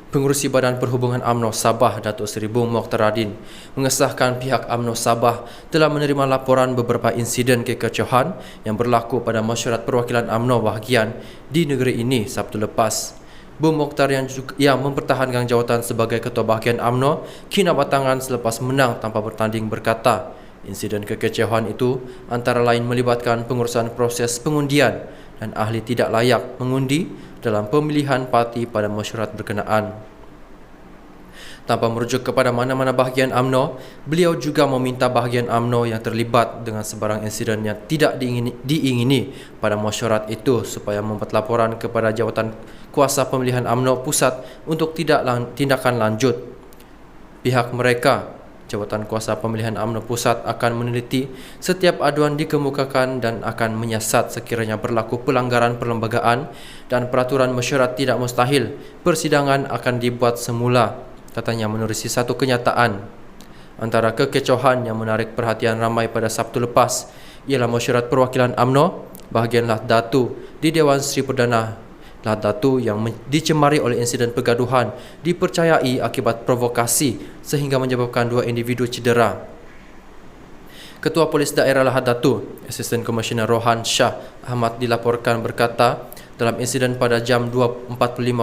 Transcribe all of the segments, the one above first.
Pengerusi Badan Perhubungan UMNO Sabah, Datuk Seri Bung Mokhtar Radin, mengesahkan pihak UMNO Sabah telah menerima laporan beberapa insiden kekecohan yang berlaku pada mesyuarat perwakilan UMNO bahagian di negeri ini Sabtu lepas. Bung Mokhtar yang mempertahankan jawatan sebagai Ketua Bahagian UMNO kinabatangan selepas menang tanpa bertanding berkata, insiden kekecohan itu antara lain melibatkan pengurusan proses pengundian dan ahli tidak layak mengundi dalam pemilihan parti pada mesyuarat berkenaan. Tanpa merujuk kepada mana-mana bahagian UMNO, beliau juga meminta bahagian UMNO yang terlibat dengan sebarang insiden yang tidak diingini pada mesyuarat itu supaya membuat laporan kepada Jawatan Kuasa Pemilihan UMNO Pusat untuk tindakan lanjut. Pihak mereka, Jawatan Kuasa Pemilihan UMNO Pusat akan meneliti setiap aduan dikemukakan dan akan menyiasat sekiranya berlaku pelanggaran perlembagaan dan peraturan mesyuarat tidak mustahil. Persidangan akan dibuat semula, katanya menerusi satu kenyataan. Antara kekecohan yang menarik perhatian ramai pada Sabtu lepas ialah mesyuarat perwakilan UMNO bahagian Lahad Datu di Dewan Seri Perdana Lahad Datu yang dicemari oleh insiden pergaduhan dipercayai akibat provokasi sehingga menyebabkan dua individu cedera. Ketua Polis Daerah Lahad Datu, Asisten Komisioner Rohan Shah Ahmad dilaporkan berkata, dalam insiden pada jam 2.45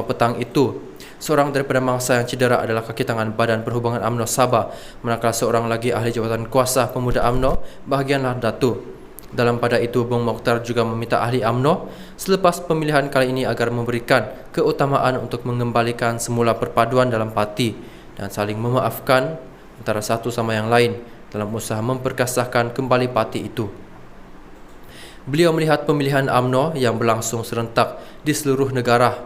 petang itu, seorang daripada mangsa yang cedera adalah kaki tangan Badan Perhubungan UMNO Sabah, manakala seorang lagi ahli Jawatan Kuasa Pemuda UMNO bahagian Lahad Datu. Dalam pada itu, Bung Mokhtar juga meminta ahli UMNO selepas pemilihan kali ini agar memberikan keutamaan untuk mengembalikan semula perpaduan dalam parti dan saling memaafkan antara satu sama yang lain dalam usaha memperkasahkan kembali parti itu. Beliau melihat pemilihan UMNO yang berlangsung serentak di seluruh negara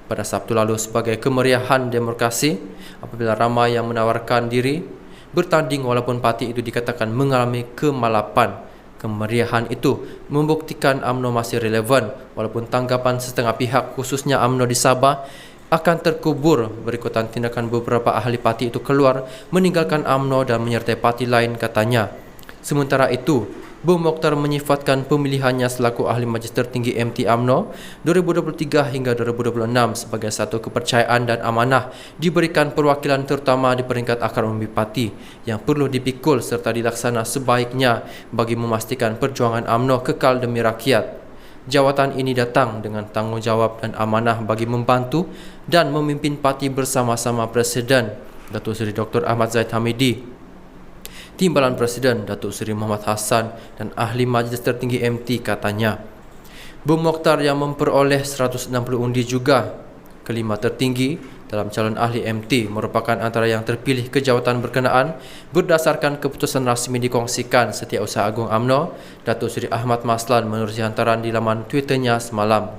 pada Sabtu lalu sebagai kemeriahan demokrasi apabila ramai yang menawarkan diri bertanding walaupun parti itu dikatakan mengalami kemalapan. Kemeriahan itu membuktikan UMNO masih relevan walaupun tanggapan setengah pihak khususnya UMNO di Sabah akan terkubur berikutan tindakan beberapa ahli parti itu keluar meninggalkan UMNO dan menyertai parti lain, katanya. Sementara itu, Bung Mokhtar menyifatkan pemilihannya selaku ahli Majlis Tertinggi MT UMNO 2023 hingga 2026 sebagai satu kepercayaan dan amanah diberikan perwakilan terutama di peringkat akar umbi parti yang perlu dipikul serta dilaksana sebaiknya bagi memastikan perjuangan UMNO kekal demi rakyat. Jawatan ini datang dengan tanggungjawab dan amanah bagi membantu dan memimpin parti bersama-sama Presiden Datuk Seri Dr. Ahmad Zahid Hamidi, Timbalan Presiden Datuk Seri Muhammad Hassan dan ahli Majlis Tertinggi MT, katanya. Bung Mokhtar yang memperoleh 160 undi juga kelima tertinggi dalam calon ahli MT merupakan antara yang terpilih ke jawatan berkenaan berdasarkan keputusan rasmi dikongsikan Setiausaha Agung UMNO Datuk Seri Ahmad Maslan menerusi hantaran di laman Twitternya semalam.